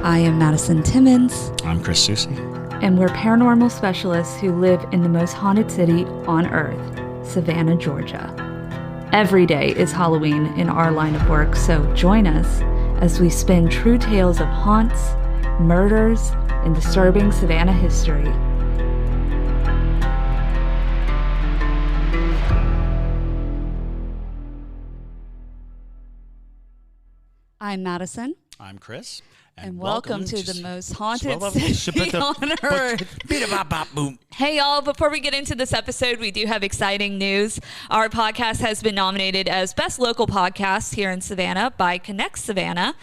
I am Madison Timmons. I'm Chris Susie. And we're paranormal specialists who live in the most haunted city on earth, Savannah, Georgia. Every day is Halloween in our line of work, so join us as we spin true tales of haunts, murders, and disturbing Savannah history. I'm Madison. I'm Chris. And welcome to the most haunted city on earth. Hey, y'all. Before we get into this episode, we do have exciting news. Our podcast has been nominated as Best Local Podcast here in Savannah by Connect Savannah.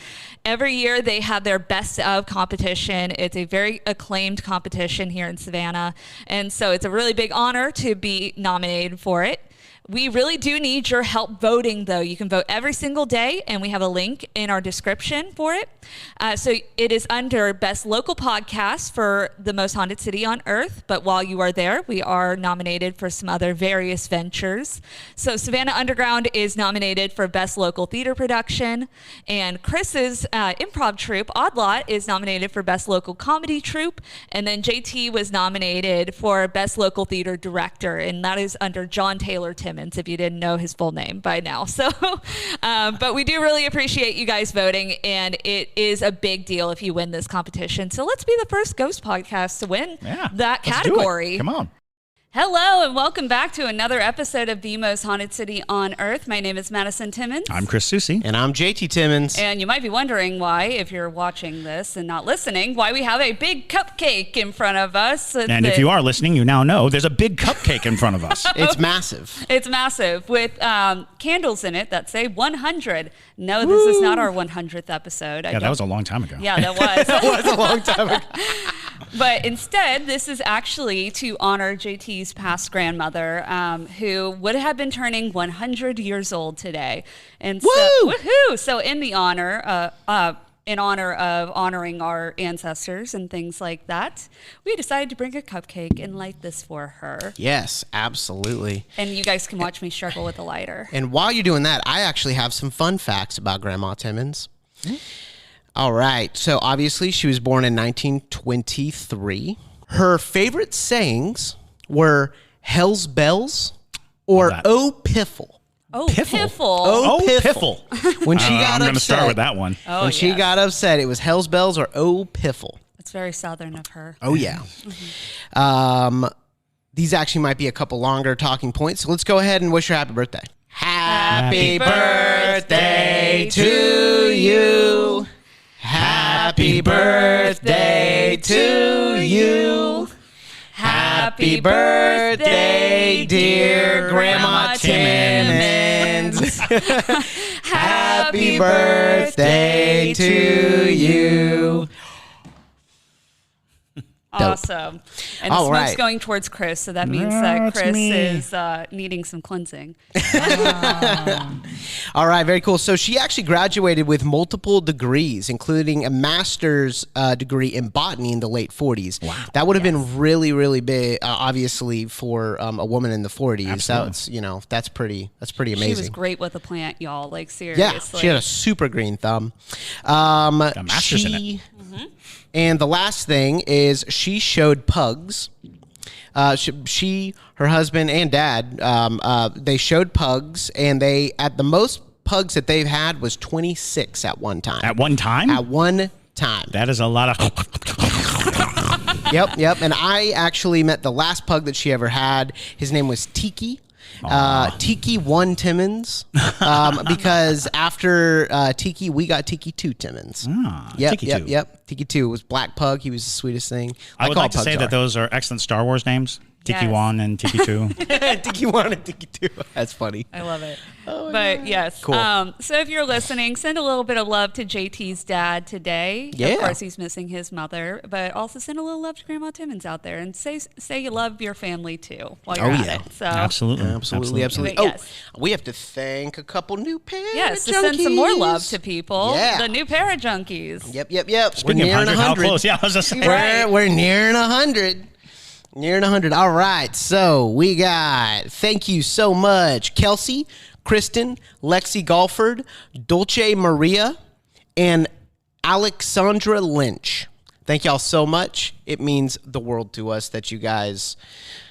Every year, they have their Best of competition. It's a very acclaimed competition here in Savannah. And so it's a really big honor to be nominated for it. We really do need your help voting, though. You can vote every single day, and we have a link in our description for it. So it is under Best Local Podcast for the most haunted city on earth. But while you are there, we are nominated for some other various ventures. So Savannah Underground is nominated for Best Local Theater Production, and Chris's improv troupe, Odd Lot, is nominated for Best Local Comedy Troupe, and then JT was nominated for Best Local Theater Director, and that is under John Taylor Timmons, if you didn't know his full name by now. So, but we do really appreciate you guys voting, and it is a big deal if you win this competition. So let's be the first ghost podcast to win that category. Come on. Hello, and welcome back to another episode of The Most Haunted City on Earth. My name is Madison Timmons. I'm Chris Susie. And I'm JT Timmons. And you might be wondering why, if you're watching this and not listening, why we have a big cupcake in front of us. And if you are listening, you now know there's a big cupcake in front of us. It's massive. It's massive with candles in it that say 100. No, this is not our 100th episode. Yeah, that was a long time ago. Yeah, that was. That was a long time ago. But instead, this is actually to honor JT's past grandmother, who would have been turning 100 years old today. And so, woohoo! So in honor of honoring our ancestors and things like that, we decided to bring a cupcake and light this for her. Yes, absolutely. And you guys can watch me struggle with the lighter. And while you're doing that, I actually have some fun facts about Grandma Timmons. All right. So obviously she was born in 1923. Her favorite sayings were Hell's Bells or Oh Piffle. Oh, Piffle. Oh, Piffle. When she got upset. I'm going to start with that one. When she got upset, it was Hell's Bells or Oh Piffle. That's very Southern of her. Oh, yeah. These actually might be a couple longer talking points. So let's go ahead and wish her happy birthday. Happy birthday to you. Happy birthday to you. Happy birthday, dear Grandma Timmons. Happy birthday to you. Awesome. And the smoke's going towards Chris, so that means that Chris is needing some cleansing. All right, very cool. So she actually graduated with multiple degrees, including a master's degree in botany in the late 40s. Wow. That would have been really, really big, obviously, for a woman in the 40s. Absolutely. That's pretty amazing. She was great with a plant, y'all. Like, seriously. Yeah, she had a super green thumb. A master's in it. Mm-hmm. And the last thing is she showed pugs. Her husband, and dad, they showed pugs, and at the most pugs that they've had was 26 at one time. At one time? At one time. That is a lot of... Yep. And I actually met the last pug that she ever had. His name was Tiki. Tiki 1 Timmons, because after Tiki, we got Tiki 2 Timmons. Yep. Tiki 2 was black pug. He was the sweetest thing. I would like to say that those are excellent Star Wars names. Tiki 1 and Tiki 2. Tiki 1 and Tiki 2. That's funny. I love it. Oh, but yes. Cool. So if you're listening, send a little bit of love to JT's dad today. Yeah. Of course, he's missing his mother, but also send a little love to Grandma Timmons out there, and say you love your family too while you're at it. So Absolutely. Yes. We have to thank a couple new para Yes, to junkies. send some more love to people. Yeah. The new para junkies. Yep. Speaking of 100, how close? Yeah, I was just saying. We're nearing 100. Nearing 100. All right. So we got, thank you so much, Kelsey, Kristen, Lexi Golford, Dulce Maria, and Alexandra Lynch. Thank y'all so much. It means the world to us that you guys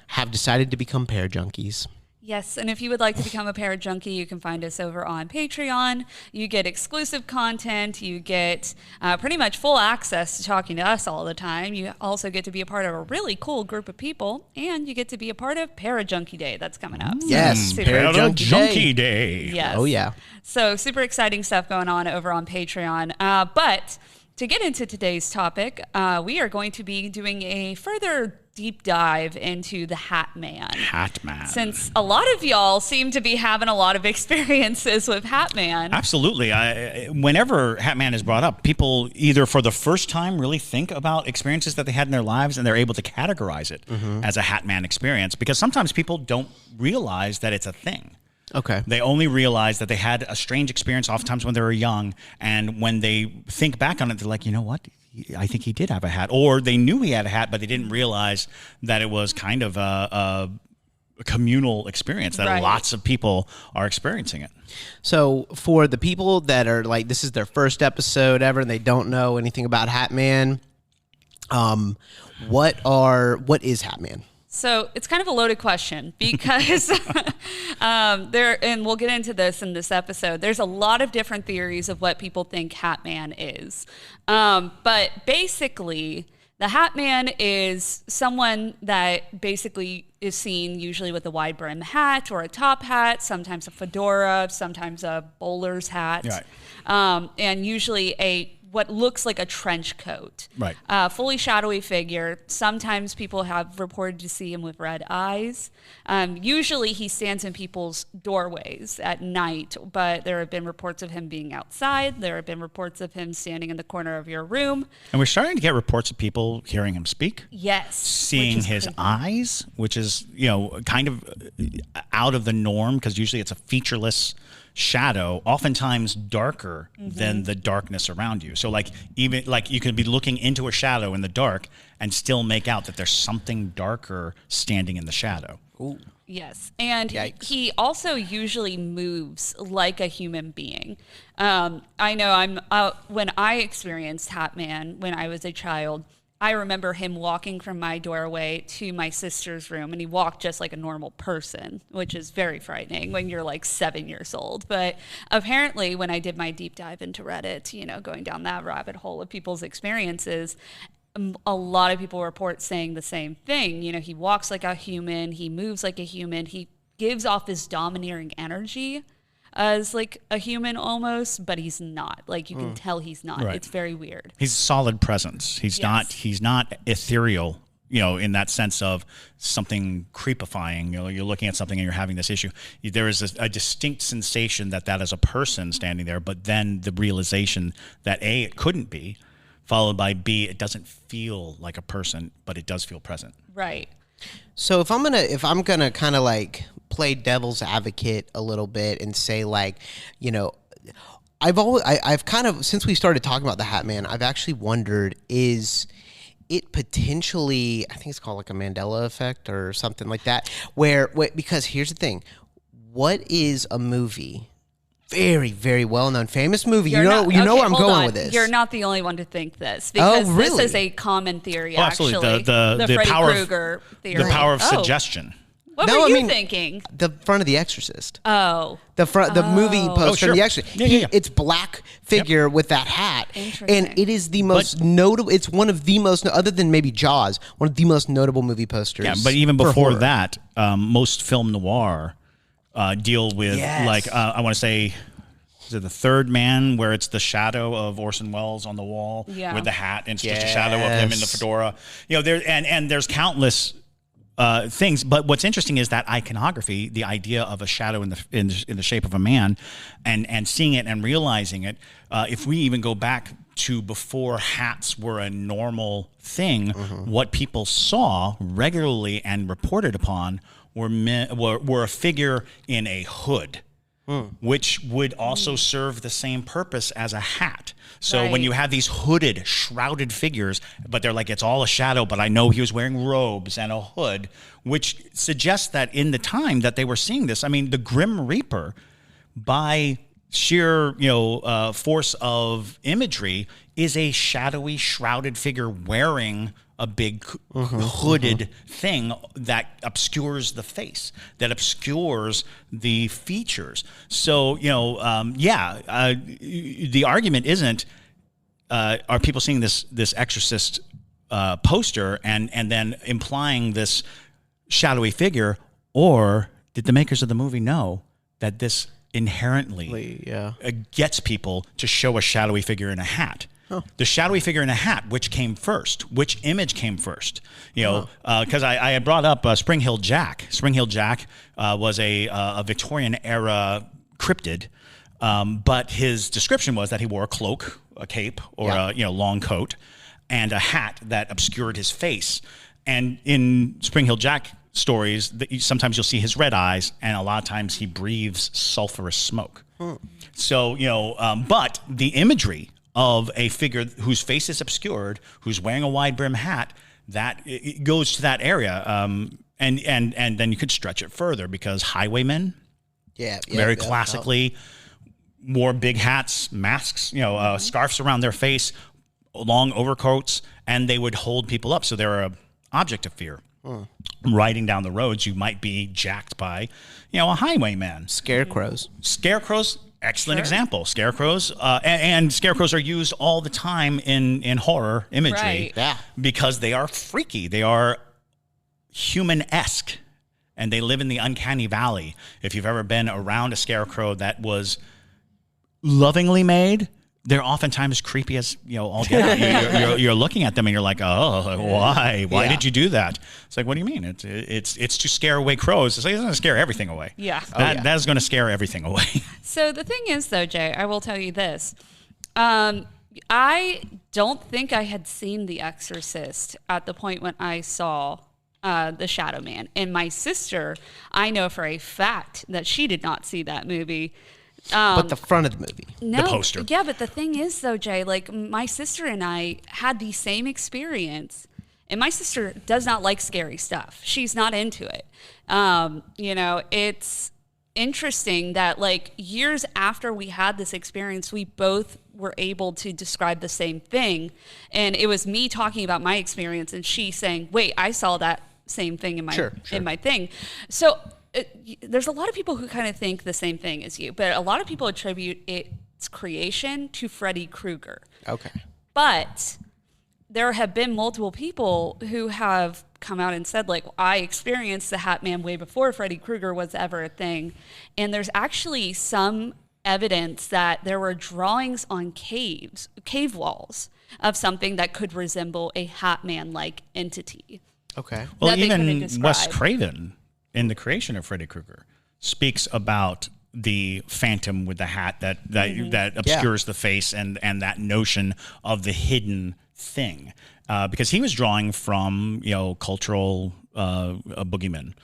have decided to become parajunkies. Yes, and if you would like to become a parajunkie, you can find us over on Patreon. You get exclusive content. You get pretty much full access to talking to us all the time. You also get to be a part of a really cool group of people, and you get to be a part of Parajunkie Day that's coming up. Yes, Parajunkie Day. Yes. Oh, yeah. So super exciting stuff going on over on Patreon. But to get into today's topic, we are going to be doing a further deep dive into the Hat Man. Hat Man. Since a lot of y'all seem to be having a lot of experiences with Hat Man. Absolutely. Whenever Hat Man is brought up, people either for the first time really think about experiences that they had in their lives, and they're able to categorize it as a Hat Man experience, because sometimes people don't realize that it's a thing. Okay. They only realize that they had a strange experience oftentimes when they were young, and when they think back on it, they're like, you know what? I think he did have a hat. Or they knew he had a hat, but they didn't realize that it was kind of a communal experience, that lots of people are experiencing it. So for the people that are like, this is their first episode ever and they don't know anything about Hat Man, what is Hat Man? So it's kind of a loaded question because and we'll get into this in this episode. There's a lot of different theories of what people think Hat Man is. But basically, the Hat Man is someone that basically is seen usually with a wide brim hat or a top hat, sometimes a fedora, sometimes a bowler's hat, and usually what looks like a trench coat. Right. Fully shadowy figure. Sometimes people have reported to see him with red eyes. Usually he stands in people's doorways at night, but there have been reports of him being outside. There have been reports of him standing in the corner of your room. And we're starting to get reports of people hearing him speak. Yes. Seeing his eyes, which is, kind of out of the norm, because usually it's a featureless shadow, oftentimes darker than the darkness around you. So even you could be looking into a shadow in the dark and still make out that there's something darker standing in the shadow. Ooh. Yes. And Yikes. he also usually moves like a human being. I know when I experienced Hat Man when I was a child, I remember him walking from my doorway to my sister's room, and he walked just like a normal person, which is very frightening when you're like 7 years old. But apparently when I did my deep dive into Reddit, going down that rabbit hole of people's experiences, a lot of people report saying the same thing. He walks like a human, he moves like a human, he gives off this domineering energy as like a human almost, but he's not. Like you can tell he's not. Right. It's very weird. He's a solid presence. He's not ethereal, in that sense of something creepifying. You're looking at something and you're having this issue. There is a distinct sensation that is a person standing there, but then the realization that A, it couldn't be, followed by B, it doesn't feel like a person, but it does feel present. Right. So if I'm gonna kind of like play devil's advocate a little bit and say I've kind of, since we started talking about the Hat Man, I've actually wondered, is it potentially, I think it's called like a Mandela effect or something like that, because here's the thing, what is a movie? Very, very well-known, famous movie. You know where I'm going with this. You're not the only one to think this, because this is a common theory. Absolutely. Actually, the Freddy power Krueger theory. The power of suggestion. What were you thinking? The front of The Exorcist. Oh. The movie poster of The Exorcist. Yeah. It's black figure with that hat. Interesting. And it is the most notable, it's one of the most, other than maybe Jaws, one of the most notable movie posters. Yeah, but even before that, most film noir deal with, I want to say, is it The Third Man, where it's the shadow of Orson Welles on the wall with the hat, and it's just a shadow of him in the fedora. There's countless things, but what's interesting is that iconography, the idea of a shadow in the shape of a man, and seeing it and realizing it. If we even go back to before hats were a normal thing, what people saw regularly and reported upon were a figure in a hood, which would also serve the same purpose as a hat. So when you have these hooded, shrouded figures, but they're like, it's all a shadow, but I know he was wearing robes and a hood, which suggests that in the time that they were seeing this, I mean, the Grim Reaper, by sheer force of imagery, is a shadowy, shrouded figure wearing a big hooded thing that obscures the face, that obscures the features. So, the argument isn't, are people seeing this Exorcist poster and then implying this shadowy figure, or did the makers of the movie know that this inherently gets people to show a shadowy figure in a hat? The shadowy figure in a hat, which came first? Which image came first? Because I had brought up Spring Hill Jack. Spring Hill Jack was a Victorian era cryptid, but his description was that he wore a cloak, a cape, or a long coat, and a hat that obscured his face. And in Spring Hill Jack stories, sometimes you'll see his red eyes, and a lot of times he breathes sulfurous smoke. So but the imagery of a figure whose face is obscured, who's wearing a wide brim hat, that it goes to that area, and then you could stretch it further, because highwaymen, very classically wore big hats, masks, scarves around their face, long overcoats, and they would hold people up, so they're an object of fear. Riding down the roads, you might be jacked by, a highwayman. Scarecrows. Excellent example. Scarecrows, and scarecrows are used all the time in horror imagery, because they are freaky. They are human-esque, and they live in the uncanny valley. If you've ever been around a scarecrow that was lovingly made, they're oftentimes creepy as all get out. You're looking at them and you're like, oh, why? Why did you do that? It's like, what do you mean? It's to scare away crows. It's like, it's going to scare everything away. Yeah. That is going to scare everything away. So the thing is, though, Jay, I will tell you this. I don't think I had seen The Exorcist at the point when I saw The Shadow Man. And my sister, I know for a fact that she did not see that movie. But the front of the movie. No, the poster. Yeah, but the thing is, though, Jay, like, my sister and I had the same experience. And my sister does not like scary stuff. She's not into it. It's interesting that, like, years after we had this experience, we both were able to describe the same thing. And it was me talking about my experience and she saying, wait, I saw that same thing in my in my thing. So there's a lot of people who kind of think the same thing as you, but a lot of people attribute its creation to Freddy Krueger. Okay. But there have been multiple people who have come out and said, like, I experienced the Hat Man way before Freddy Krueger was ever a thing. And there's actually some evidence that there were drawings on cave walls of something that could resemble a Hat Man-like entity. Okay. Well, even Wes Craven, in the creation of Freddy Krueger, speaks about the phantom with the hat that obscures the face and that notion of the hidden thing, because he was drawing from cultural boogeymen,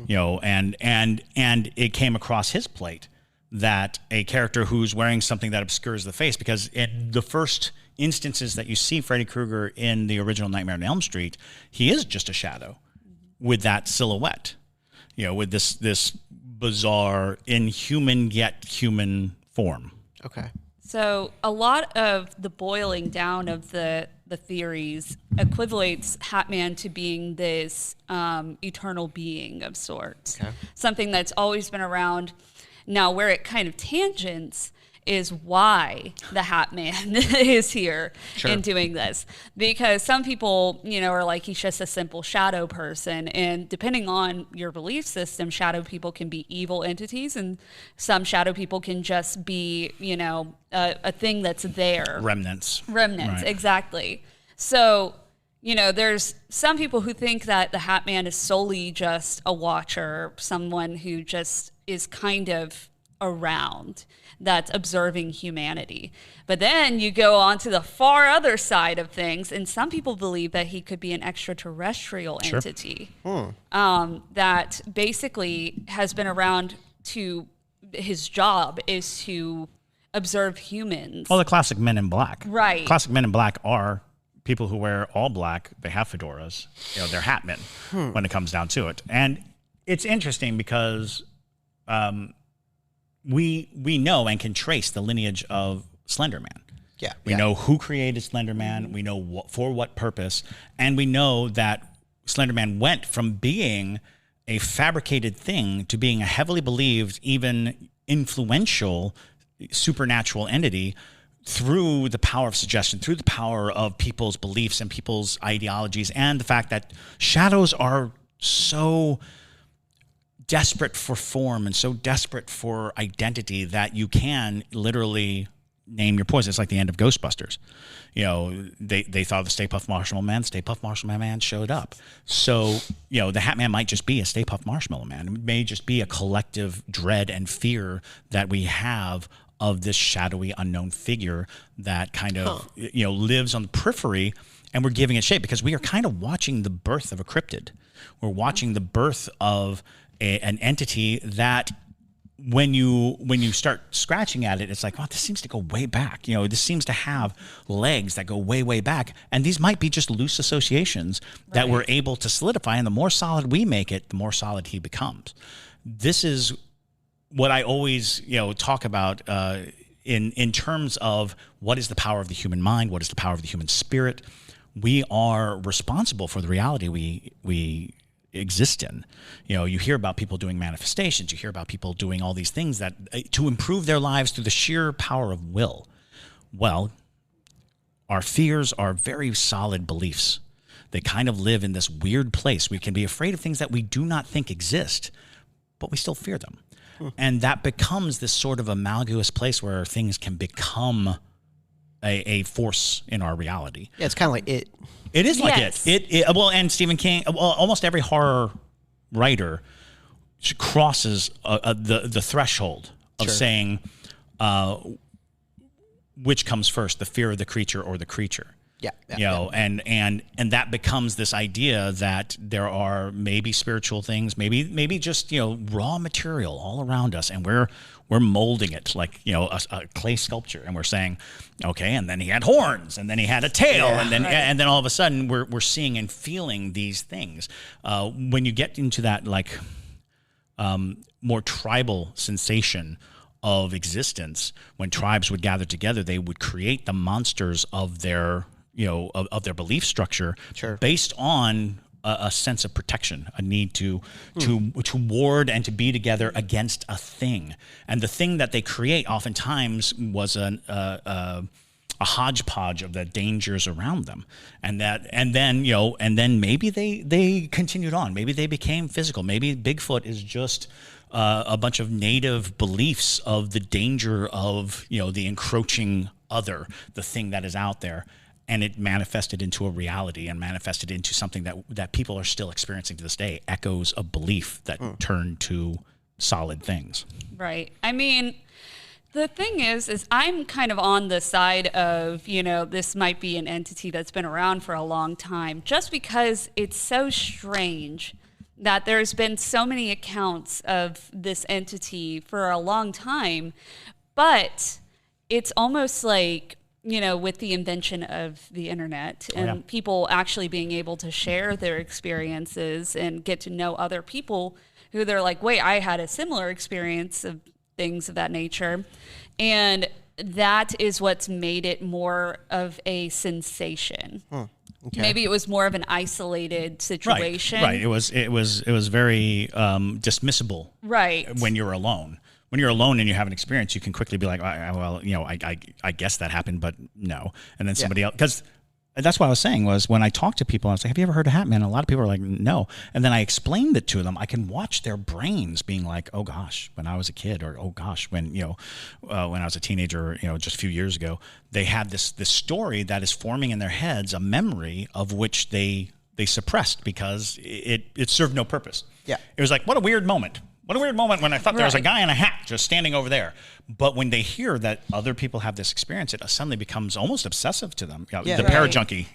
and it came across his plate that a character who's wearing something that obscures the face, because in the first instances that you see Freddy Krueger in the original Nightmare on Elm Street, he is just a shadow with that silhouette. With this bizarre, inhuman yet human form. Okay. So a lot of the boiling down of the theories equates Hat Man to being this eternal being of sorts. Okay. Something that's always been around. Now, where it kind of tangents is why the Hat Man is here and doing this. Because some people, are like, he's just a simple shadow person. And depending on your belief system, shadow people can be evil entities, and some shadow people can just be, a thing that's there. Remnants, right. Exactly. So, there's some people who think that the Hat Man is solely just a watcher, someone who just is kind of around, that's observing humanity. But then you go on to the far other side of things, and some people believe that he could be an extraterrestrial entity that basically has been around to, his job is to observe humans. Well, the classic Men in Black. Right. Classic Men in Black are people who wear all black. They have fedoras. They're hat men when it comes down to it. And it's interesting because we know and can trace the lineage of Slender Man. Yeah. We know who created Slender Man. We know for what purpose. And we know that Slender Man went from being a fabricated thing to being a heavily believed, even influential supernatural entity through the power of suggestion, through the power of people's beliefs and people's ideologies, and the fact that shadows are so desperate for form and so desperate for identity that you can literally name your poison. It's like the end of Ghostbusters. They thought of the Stay Puft Marshmallow Man. Stay Puft Marshmallow Man showed up. So, the Hat Man might just be a Stay Puft Marshmallow Man. It may just be a collective dread and fear that we have of this shadowy, unknown figure that kind of, lives on the periphery, and we're giving it shape because we are kind of watching the birth of a cryptid. We're watching the birth of an entity that when you start scratching at it, it's like, wow, this seems to go way back. This seems to have legs that go way, way back. And these might be just loose associations that we're able to solidify. And the more solid we make it, the more solid he becomes. This is what I always, talk about in terms of what is the power of the human mind, what is the power of the human spirit. We are responsible for the reality we exist in. You hear about people doing manifestations. You hear about people doing all these things that to improve their lives through the sheer power of will. Well, our fears are very solid beliefs. They kind of live in this weird place. We can be afraid of things that we do not think exist, but we still fear them. And that becomes this sort of amalgamous place where things can become a force in our reality. Yeah, it's kind of like it. It is like it. Well, and Stephen King, almost every horror writer crosses the threshold of saying which comes first, the fear of the creature or the creature. Yeah. And that becomes this idea that there are maybe spiritual things, maybe just, raw material all around us, and we're molding it like, a clay sculpture, and we're saying, okay, and then he had horns, and then he had a tail, and then all of a sudden we're seeing and feeling these things. When you get into that like more tribal sensation of existence, when tribes would gather together, they would create the monsters of their of their belief structure based on a sense of protection, a need to ward and to be together against a thing. And the thing that they create oftentimes was a hodgepodge of the dangers around them. And then maybe they continued on. Maybe they became physical. Maybe Bigfoot is just a bunch of native beliefs of the danger of, the encroaching other, the thing that is out there. And it manifested into a reality and manifested into something that people are still experiencing to this day, echoes of belief that turn to solid things. Right. I mean, the thing is I'm kind of on the side of, this might be an entity that's been around for a long time, just because it's so strange that there's been so many accounts of this entity for a long time, but it's almost like, with the invention of the internet and people actually being able to share their experiences and get to know other people who they're like, wait, I had a similar experience of things of that nature. And that is what's made it more of a sensation. Okay. Maybe it was more of an isolated situation. Right. It was very dismissible. Right. When you're alone. When you're alone and you have an experience, you can quickly be like, I guess that happened, but no. And then somebody else, because that's what I was saying was when I talk to people, I was like, have you ever heard of Hat Man? And a lot of people are like, no. And then I explained it to them. I can watch their brains being like, oh gosh, when I was a kid, or oh gosh, when I was a teenager, just a few years ago, they had this story that is forming in their heads a memory of which they suppressed because it served no purpose. Yeah. It was like, what a weird moment. What a weird moment when I thought there was a guy in a hat just standing over there. But when they hear that other people have this experience, it suddenly becomes almost obsessive to them. Parajunkie,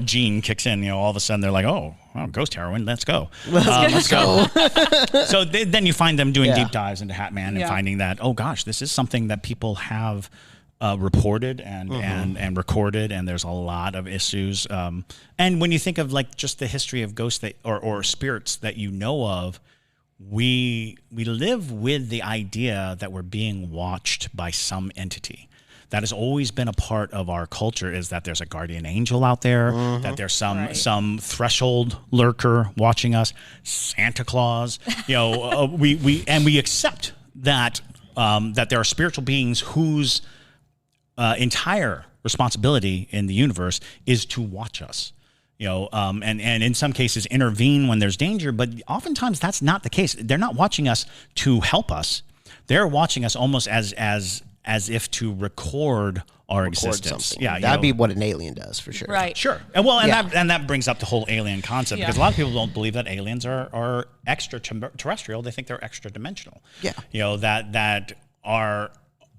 gene kicks in. All of a sudden they're like, oh, ghost heroin, let's go. Let's go. So then you find them doing deep dives into Hat Man and finding that, oh gosh, this is something that people have reported and recorded, and there's a lot of issues. And when you think of like just the history of ghosts or spirits that you know of, we live with the idea that we're being watched by some entity. That has always been a part of our culture, is that there's a guardian angel out there, that there's some threshold lurker watching us, Santa Claus. We accept that that there are spiritual beings whose entire responsibility in the universe is to watch us. And in some cases intervene when there's danger, but oftentimes that's not the case. They're not watching us to help us. They're watching us almost as if to record our existence. Something. Yeah, that'd be what an alien does for sure. Right. Sure. And that brings up the whole alien concept, because a lot of people don't believe that aliens are extraterrestrial. They think they're extra dimensional. Yeah. That our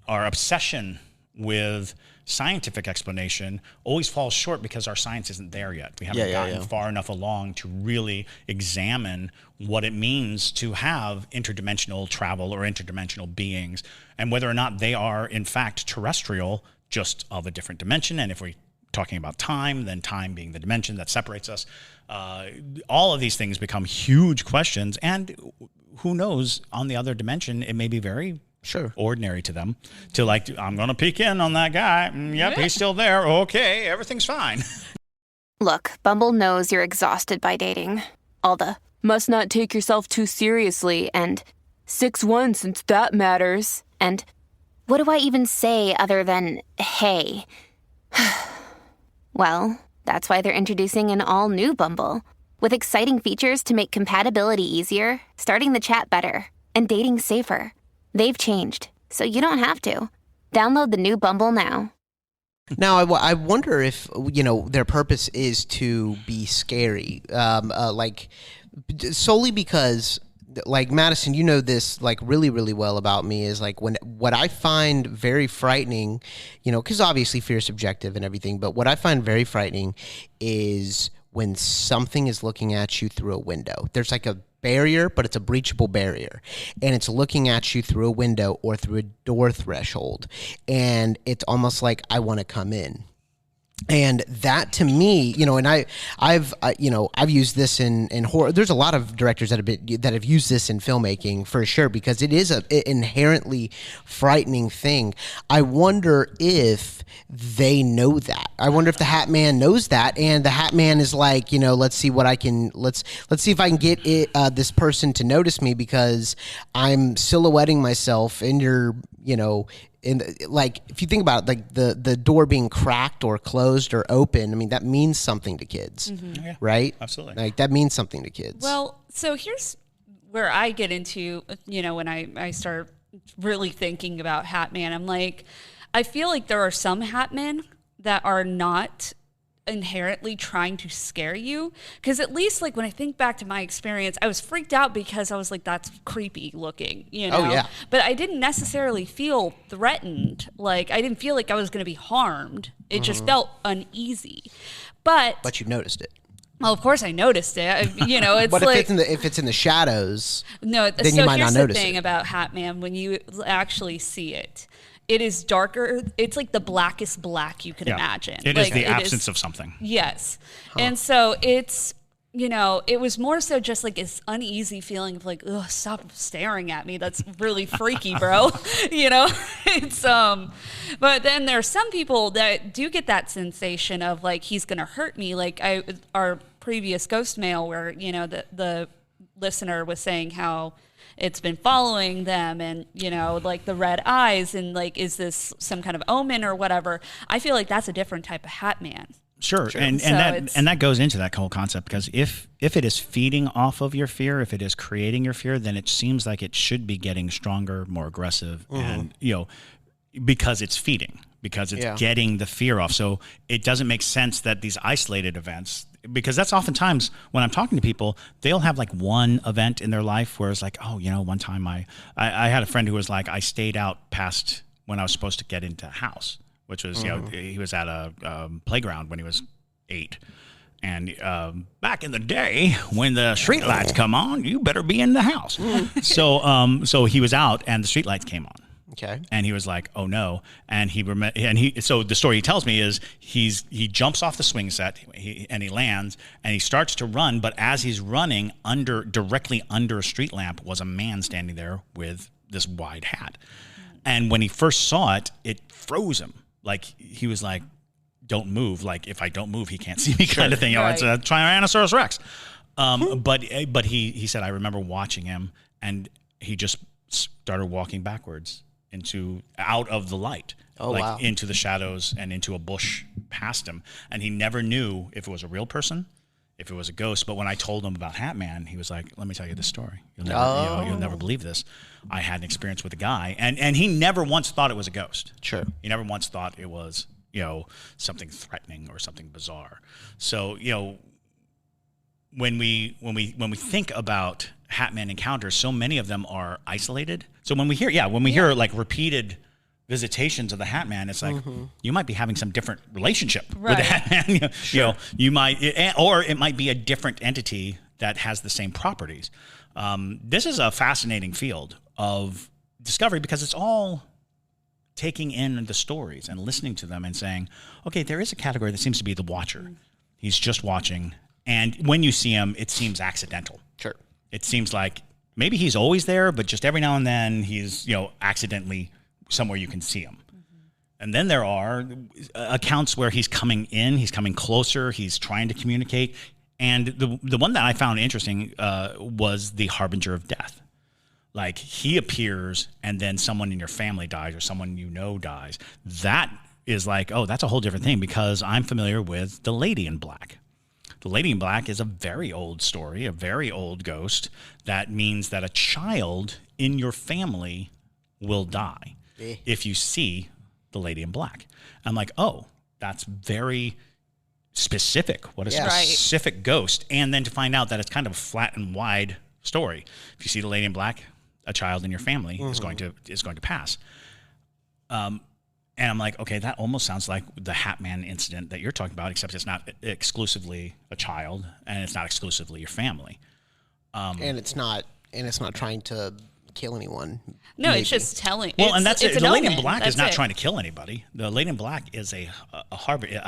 obsession with scientific explanation always falls short because our science isn't there yet. We haven't gotten far enough along to really examine what it means to have interdimensional travel or interdimensional beings, and whether or not they are in fact terrestrial, just of a different dimension. And if we're talking about time, then time being the dimension that separates us. All of these things become huge questions, and who knows, on the other dimension, it may be very ordinary to them to I'm going to peek in on that guy. Yep, he's still there. Okay, everything's fine. Look, Bumble knows you're exhausted by dating. All the must not take yourself too seriously and 6'1" since that matters. And what do I even say other than, hey? Well, that's why they're introducing an all-new Bumble with exciting features to make compatibility easier, starting the chat better, and dating safer. They've changed, so you don't have to. Download the new Bumble now. Now, I wonder if, their purpose is to be scary, solely because, Madison, this, really, really well about me is, what I find very frightening, because obviously fear is subjective and everything, but what I find very frightening is when something is looking at you through a window. There's a barrier, but it's a breachable barrier, and it's looking at you through a window or through a door threshold, and it's almost like I want to come in. And that to me, and I've used this in horror. There's a lot of directors that have used this in filmmaking for sure, because it is an inherently frightening thing. I wonder if they know that. I wonder if the Hat Man knows that, and the Hat Man is let's see what I can let's see if I can get this person to notice me, because I'm silhouetting myself in your if you think about it, the door being cracked or closed or open, I mean, that means something to kids, right? Absolutely. That means something to kids. Well, so here's where I get into, when I start really thinking about Hat Man, I'm I feel like there are some Hat Men that are not inherently trying to scare you, because at least when I think back to my experience, I was freaked out because I was that's creepy looking, Oh yeah. But I didn't necessarily feel threatened. I didn't feel like I was going to be harmed. It just felt uneasy. But you noticed it. Well, of course I noticed it. It's but if it's in the shadows, no. Then you might not notice it. Here's the thing about Hat Man: when you actually see it, it is darker. It's like the blackest black you could imagine. It is the absence of something. Yes. And so it's, it was more so just this uneasy feeling of ugh, stop staring at me. That's really freaky, bro. It's, but then there are some people that do get that sensation of he's going to hurt me. Our previous ghost mail where, the listener was saying how it's been following them, and the red eyes, and is this some kind of omen or whatever. I feel that's a different type of Hat Man. Sure. And that goes into that whole concept, because if it is feeding off of your fear, if it is creating your fear, then it seems like it should be getting stronger, more aggressive, and because it's feeding, because it's getting the fear off. So it doesn't make sense that these isolated events, because that's oftentimes when I'm talking to people, they'll have one event in their life where it's one time I had a friend who was I stayed out past when I was supposed to get into a house, which was, he was at a playground when he was 8. And back in the day, when the street lights come on, you better be in the house. So he was out, and the street lights came on. Okay. And he was like, "Oh no!" And so the story he tells me is he jumps off the swing set and he lands and he starts to run, but as he's running, directly under a street lamp was a man standing there with this wide hat. And when he first saw it, it froze him. Like he was like, "Don't move! Like if I don't move, he can't see me," kind of thing. You know, it's a Tyrannosaurus Rex. But he said, I remember watching him, and he just started walking backwards out of the light, into the shadows and into a bush past him. And he never knew if it was a real person, if it was a ghost. But when I told him about Hat Man, he was like, "Let me tell you this story. You'll never believe this. I had an experience with a guy," and he never once thought it was a ghost. Sure, he never once thought it was something threatening or something bizarre. So when we think about Hat Man encounters, so many of them are isolated. So when we hear like repeated visitations of the Hat Man, it's like you might be having some different relationship with the Hat Man. You might, or it might be a different entity that has the same properties. This is a fascinating field of discovery because it's all taking in the stories and listening to them and saying, okay, there is a category that seems to be the watcher. He's just watching. And when you see him, it seems accidental. Sure. It seems like maybe he's always there, but just every now and then he's, accidentally somewhere you can see him. And then there are accounts where he's coming in, he's coming closer, he's trying to communicate. And the one that I found interesting was the harbinger of death. Like he appears and then someone in your family dies or someone dies. That is like, oh, that's a whole different thing because I'm familiar with the Lady in Black. The Lady in Black is a very old story, a very old ghost. That means that a child in your family will die if you see the Lady in Black. I'm like, oh, that's very specific. What a specific ghost. And then to find out that it's kind of a flat and wide story. If you see the Lady in Black, a child in your family is going to pass. And I'm like, okay, that almost sounds like the Hat Man incident that you're talking about, except it's not exclusively a child and it's not exclusively your family. And it's not trying to kill anyone. No, maybe. It's just telling. Well, and that's it. The Lady in Black is not trying to kill anybody. The Lady in Black is a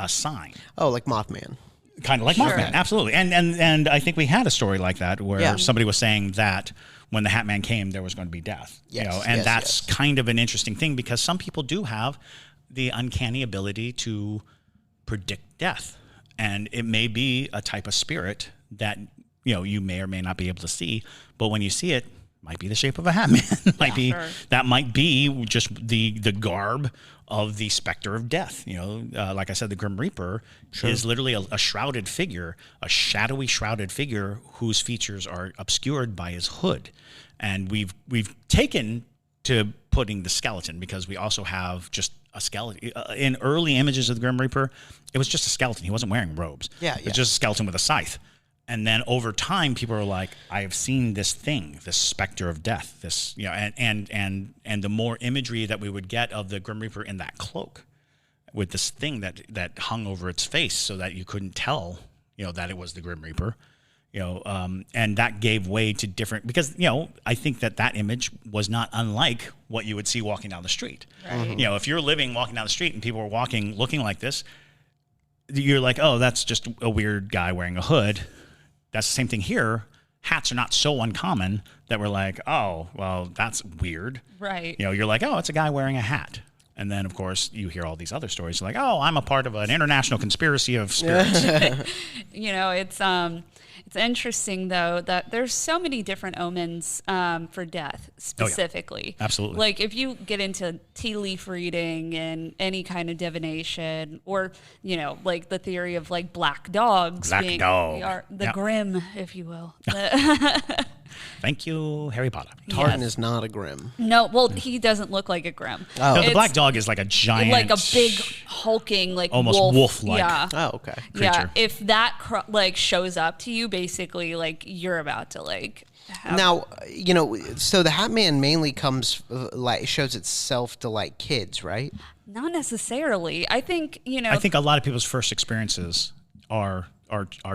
sign. Oh, like Mothman. Kind of like Mothman, absolutely. And I think we had a story like that where somebody was saying that when the Hat Man came, there was going to be death. Yes, that's kind of an interesting thing because some people do have the uncanny ability to predict death. And it may be a type of spirit that, you may or may not be able to see, but when you see it, might be the shape of a Hat Man. That might be just the garb of the specter of death. Like I said, the Grim Reaper is literally a shrouded figure, a shadowy shrouded figure whose features are obscured by his hood. And we've taken to putting the skeleton because we also have just a skeleton. In early images of the Grim Reaper, it was just a skeleton. He wasn't wearing robes. It was just a skeleton with a scythe. And then over time, people are like, I have seen this thing, this specter of death, this, and the more imagery that we would get of the Grim Reaper in that cloak with this thing that hung over its face so that you couldn't tell, that it was the Grim Reaper, and that gave way to different, because, I think that image was not unlike what you would see walking down the street. Right. If you're walking down the street and people are walking, looking like this, you're like, oh, that's just a weird guy wearing a hood. That's the same thing here. Hats are not so uncommon that we're like, oh, well, that's weird. Right. You're like, oh, it's a guy wearing a hat. And then, of course, you hear all these other stories like, oh, I'm a part of an international conspiracy of spirits. It's interesting, though, that there's so many different omens for death specifically. Oh, yeah. Absolutely. Like if you get into tea leaf reading and any kind of divination or, like the theory of like black dogs being the grim, if you will. Thank you, Harry Potter. Tartan is not a grim. No, well, he doesn't look like a grim. Oh. No, the black dog is like a giant, like a big hulking, like almost wolf-like. Yeah. Oh, okay. Creature. Yeah. If that shows up to you, basically, like you're about to have... Now, so the Hat Man mainly comes shows itself to like kids, right? Not necessarily. I think I think a lot of people's first experiences are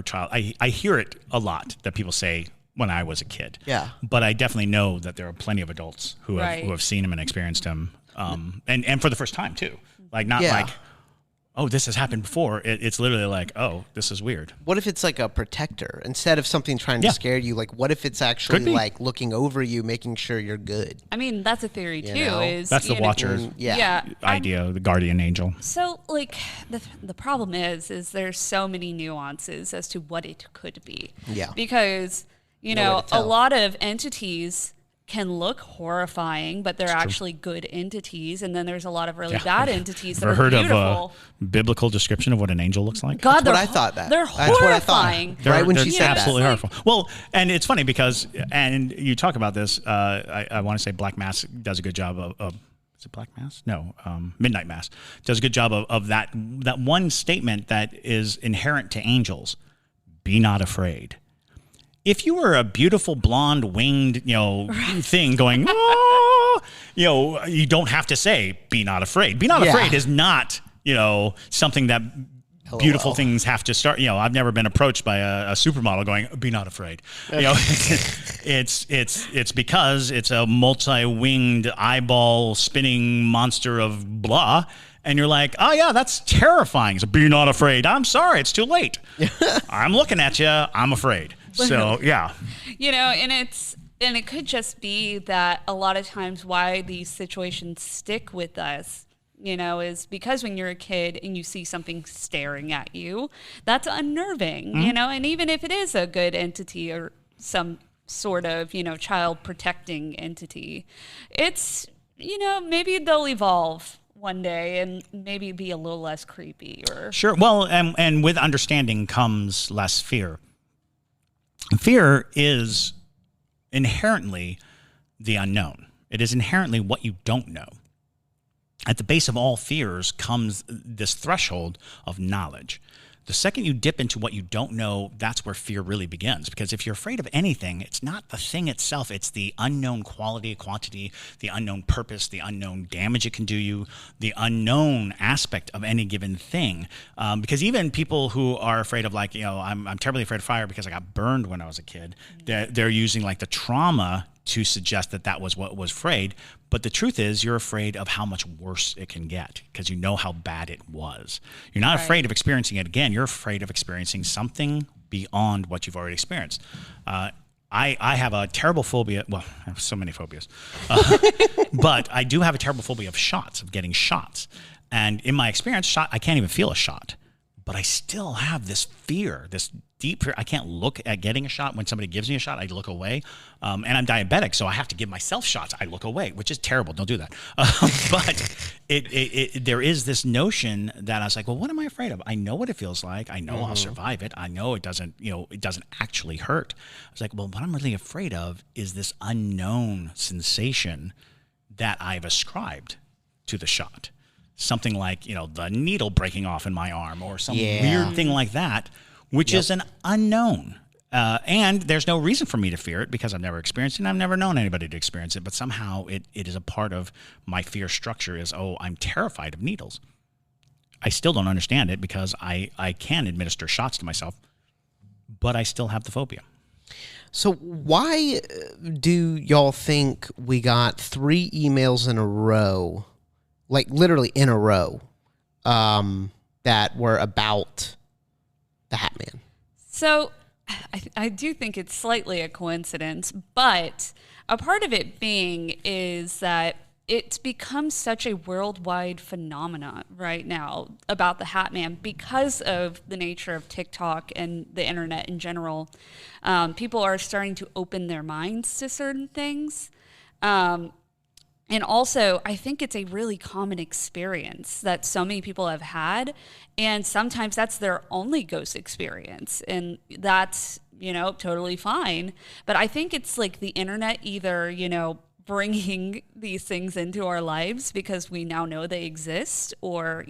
child. I hear it a lot that people say when I was a kid. Yeah. But I definitely know that there are plenty of adults who have seen him and experienced him. And for the first time too, like not like, oh, this has happened before. It's literally like, oh, this is weird. What if it's like a protector instead of something trying to scare you? Like, what if it's actually like looking over you, making sure you're good? I mean, that's a theory too. Is that's the watcher idea, the guardian angel. So, like, the problem is there's so many nuances as to what it could be. Yeah. Because a lot of entities can look horrifying, but they're actually good entities. And then there's a lot of really bad entities that are beautiful. Ever heard of a biblical description of what an angel looks like? God, that's what I thought. They're horrifying. Right when she said absolutely horrifying. Well, and it's funny because, and you talk about this, I want to say Black Mass does a good job of is it Black Mass? No, Midnight Mass does a good job of that one statement that is inherent to angels. Be not afraid. If you were a beautiful blonde winged, thing going, oh, you don't have to say, be not afraid. Be not afraid is not, something that beautiful things have to start. I've never been approached by a supermodel going, be not afraid. It's because it's a multi-winged eyeball spinning monster of blah. And you're like, oh yeah, that's terrifying. So be not afraid. I'm sorry, it's too late. I'm looking at you. I'm afraid. So yeah, and it could just be that a lot of times why these situations stick with us, is because when you're a kid and you see something staring at you, that's unnerving, and even if it is a good entity or some sort of, child protecting entity, it's, maybe they'll evolve one day and maybe be a little less creepy or. Sure. Well, and with understanding comes less fear. Fear is inherently the unknown. It is inherently what you don't know. At the base of all fears comes this threshold of knowledge. The second you dip into what you don't know, that's where fear really begins. Because if you're afraid of anything, it's not the thing itself. It's the unknown quality, quantity, the unknown purpose, the unknown damage it can do you, the unknown aspect of any given thing. Because even people who are afraid of I'm terribly afraid of fire because I got burned when I was a kid. They're using like the trauma to suggest that was what was afraid. But the truth is you're afraid of how much worse it can get because you know how bad it was. You're not afraid of experiencing it again. You're afraid of experiencing something beyond what you've already experienced. I have a terrible phobia. Well, I have so many phobias. But I do have a terrible phobia of shots, of getting shots. And in my experience, I can't even feel a shot. But I still have this fear, this deep fear. I can't look at getting a shot. When somebody gives me a shot, I look away. And I'm diabetic, so I have to give myself shots. I look away, which is terrible. Don't do that. But there is this notion that I was like, well, what am I afraid of? I know what it feels like. I know I'll survive it. I know it doesn't actually hurt. I was like, well, what I'm really afraid of is this unknown sensation that I've ascribed to the shot. Something like, the needle breaking off in my arm or some weird thing like that, which is an unknown. And there's no reason for me to fear it because I've never experienced it and I've never known anybody to experience it. But somehow it is a part of my fear structure is, I'm terrified of needles. I still don't understand it because I can administer shots to myself, but I still have the phobia. So why do y'all think we got 3 emails in a row, like literally in a row, that were about the Hat Man? So I do think it's slightly a coincidence, but a part of it being is that it's become such a worldwide phenomenon right now about the Hat Man because of the nature of TikTok and the internet in general. People are starting to open their minds to certain things. And also, I think it's a really common experience that so many people have had, and sometimes that's their only ghost experience, and that's, totally fine. But I think it's like the internet either, bringing these things into our lives because we now know they exist, or,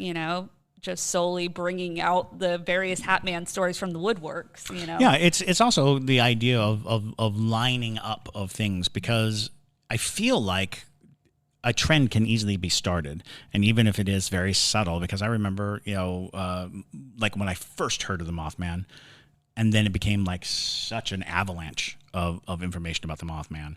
just solely bringing out the various Hat Man stories from the woodworks, Yeah, it's also the idea of lining up of things, because I feel like a trend can easily be started, and even if it is very subtle, because I remember, like when I first heard of the Mothman, and then it became like such an avalanche of information about the Mothman.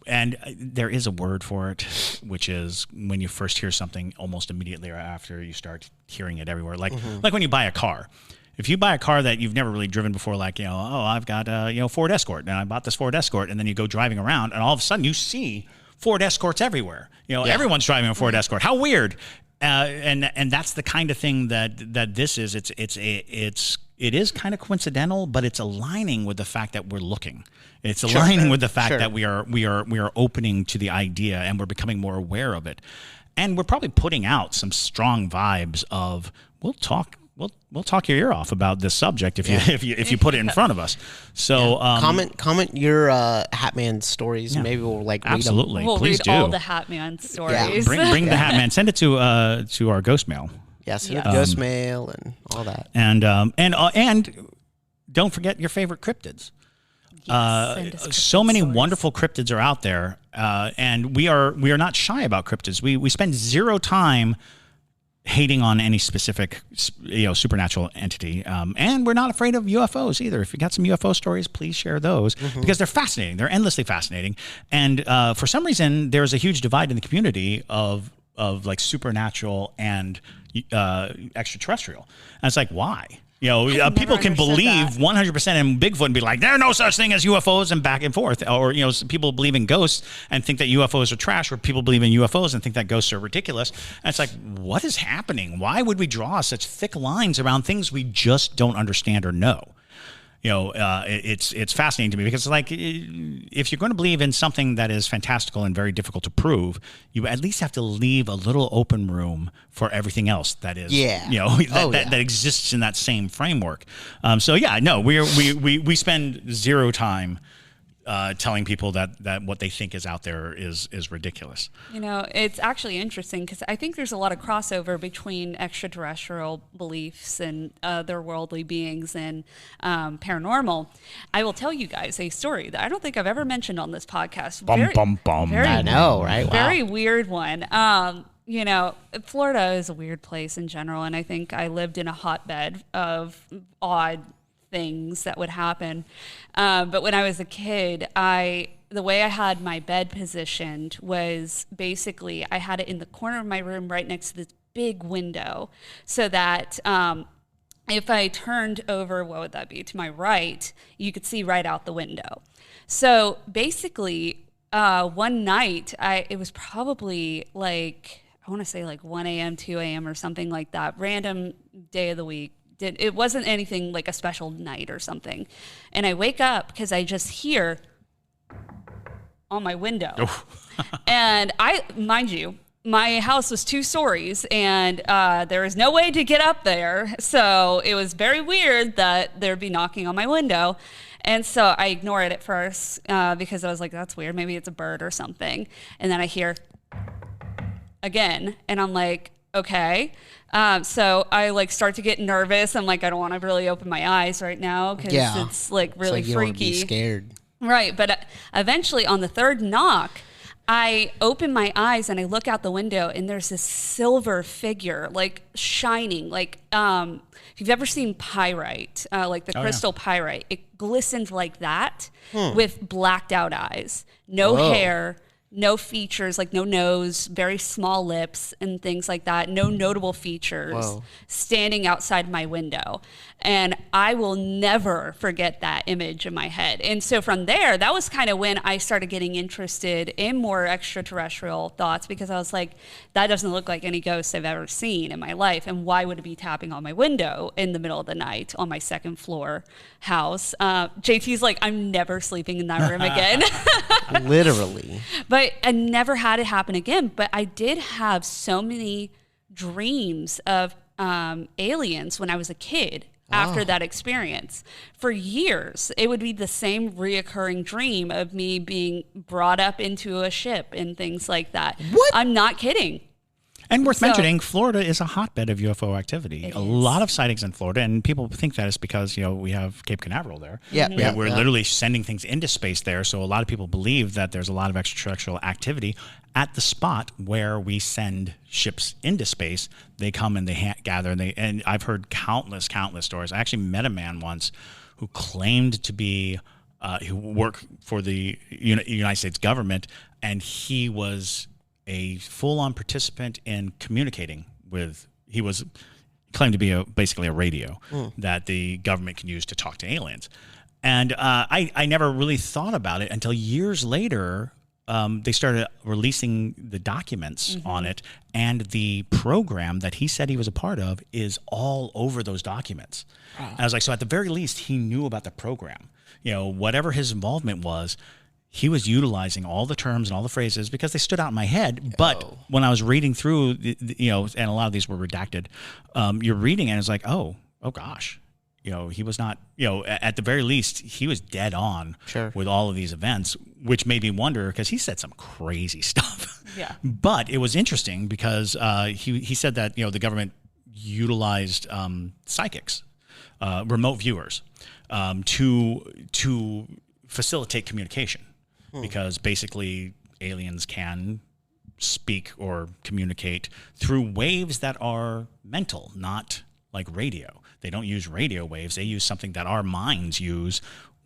And there is a word for it, which is when you first hear something almost immediately after you start hearing it everywhere. Like when you buy a car. If you buy a car that you've never really driven before, like, I've got a, Ford Escort, and I bought this Ford Escort, and then you go driving around, and all of a sudden you see Ford Escorts everywhere. Everyone's driving a Ford Escort. How weird. And that's the kind of thing that this is. It is kind of coincidental, but it's aligning with the fact that we're looking. It's aligning with the fact that we are opening to the idea, and we're becoming more aware of it. And we're probably putting out some strong vibes of we'll talk your ear off about this subject if you put it in front of us. So comment your Hatman stories. Yeah. Maybe we'll absolutely. Read them. We'll Please read do. all the Hatman stories. Yeah. Bring the Hatman. Send it to our ghost mail. Yes, ghost mail and all that. And don't forget your favorite cryptids. So many wonderful cryptids are out there, and we are not shy about cryptids. We spend zero time hating on any specific supernatural entity, and we're not afraid of UFOs either. If you got some UFO stories, please share those because they're fascinating. They're endlessly fascinating, and for some reason, there's a huge divide in the community of like supernatural and extraterrestrial. And it's like, why? People can believe 100% in Bigfoot and be like, there's no such thing as UFOs, and back and forth. Or, people believe in ghosts and think that UFOs are trash, or people believe in UFOs and think that ghosts are ridiculous. And it's like, what is happening? Why would we draw such thick lines around things we just don't understand or know? It's fascinating to me because, like, if you're going to believe in something that is fantastical and very difficult to prove, you at least have to leave a little open room for everything else that is, that exists in that same framework. We spend zero time telling people that what they think is out there is ridiculous. It's actually interesting because I think there's a lot of crossover between extraterrestrial beliefs and otherworldly beings and paranormal. I will tell you guys a story that I don't think I've ever mentioned on this podcast. I know, right? Wow. Very weird one. Florida is a weird place in general, and I think I lived in a hotbed of odd things that would happen. But when I was a kid, the way I had my bed positioned was basically I had it in the corner of my room right next to this big window so that if I turned over, what would that be, to my right, you could see right out the window. So basically, one night, it was probably like, I want to say like 1 a.m., 2 a.m. or something like that, random day of the week. It wasn't anything like a special night or something. And I wake up because I just hear on my window. And mind you, my house was 2 stories and there was no way to get up there. So it was very weird that there'd be knocking on my window. And so I ignore it at first because I was like, that's weird. Maybe it's a bird or something. And then I hear again and I'm like, okay. So I start to get nervous. I'm like, I don't want to really open my eyes right now because it's like really freaky. You don't want to be scared. Right. But eventually on the 3rd knock, I open my eyes and I look out the window and there's this silver figure like shining. Like if you've ever seen pyrite, like the crystal pyrite, it glistens like that with blacked out eyes, no hair, no features, like no nose, very small lips and things like that. No notable features standing outside my window. And I will never forget that image in my head. And so from there, that was kind of when I started getting interested in more extraterrestrial thoughts because I was like, that doesn't look like any ghost I've ever seen in my life. And why would it be tapping on my window in the middle of the night on my 2nd floor house? JT's like, I'm never sleeping in that room again. Literally. But I never had it happen again. But I did have so many dreams of aliens when I was a kid. After that experience, for years, it would be the same reoccurring dream of me being brought up into a ship and things like that. What? I'm not kidding. And worth mentioning, Florida is a hotbed of UFO activity. A lot of sightings in Florida, and people think that it's because we have Cape Canaveral there. Yeah, we're literally sending things into space there. So a lot of people believe that there's a lot of extraterrestrial activity at the spot where we send ships into space. They come and they gather, and I've heard countless stories. I actually met a man once who claimed to be who worked for the United States government, and he was a full-on participant in communicating with. He claimed to be basically a radio that the government can use to talk to aliens. And I never really thought about it until years later. They started releasing the documents on it, and the program that he said he was a part of is all over those documents. And I was like, so at the very least, he knew about the program. Whatever his involvement was, he was utilizing all the terms and all the phrases because they stood out in my head. But when I was reading through, and a lot of these were redacted, you're reading and it's like, oh gosh. He was not, at the very least, he was dead on with all of these events, which made me wonder because he said some crazy stuff. Yeah. But it was interesting because he said that, the government utilized psychics, remote viewers, to facilitate communication because basically aliens can speak or communicate through waves that are mental, not like radio. They don't use radio waves. They use something that our minds use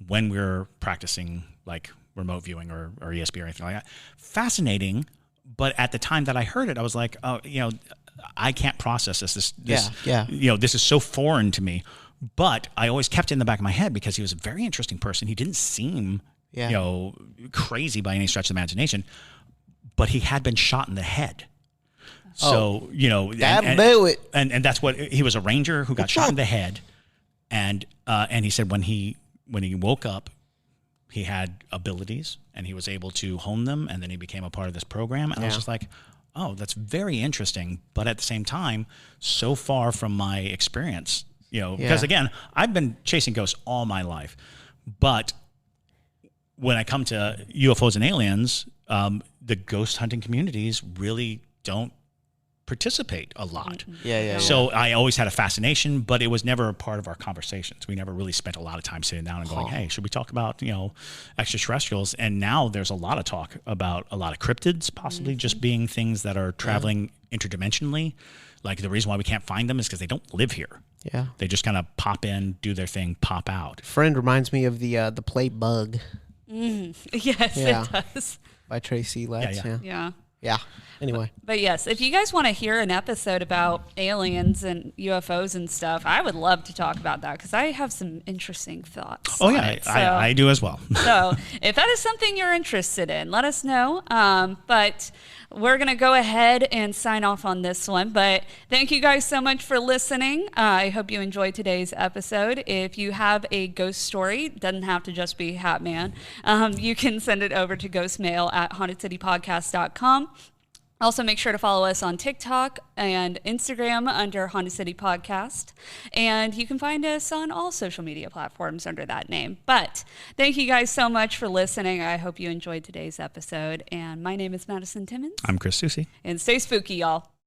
when we're practicing like remote viewing or ESP or anything like that. Fascinating. But at the time that I heard it, I was like, I can't process this. This is so foreign to me. But I always kept it in the back of my head because he was a very interesting person. He didn't seem, crazy by any stretch of the imagination, but he had been shot in the head. So, and that's what he was, a ranger who got shot in the head. And he said when he woke up, he had abilities and he was able to hone them. And then he became a part of this program. And I was just like, oh, that's very interesting. But at the same time, so far from my experience, because again, I've been chasing ghosts all my life. But when I come to UFOs and aliens, the ghost hunting communities really don't participate a lot. So I always had a fascination, but it was never a part of our conversations. We never really spent a lot of time sitting down and going, hey, should we talk about, extraterrestrials? And now there's a lot of talk about a lot of cryptids possibly just being things that are traveling interdimensionally. Like the reason why we can't find them is because they don't live here. Yeah. They just kind of pop in, do their thing, pop out. Friend reminds me of the play Bug. Yes, it does. By Tracy Letts. Yeah. Anyway. But yes, if you guys want to hear an episode about aliens and UFOs and stuff, I would love to talk about that because I have some interesting thoughts. Oh, yeah, I do as well. So if that is something you're interested in, let us know. But we're going to go ahead and sign off on this one. But thank you guys so much for listening. I hope you enjoyed today's episode. If you have a ghost story, doesn't have to just be Hatman, you can send it over to ghostmail at hauntedcitypodcast.com. Also, make sure to follow us on TikTok and Instagram under Haunted City Podcast. And you can find us on all social media platforms under that name. But thank you guys so much for listening. I hope you enjoyed today's episode. And my name is Madison Timmons. I'm Chris Soucy. And stay spooky, y'all.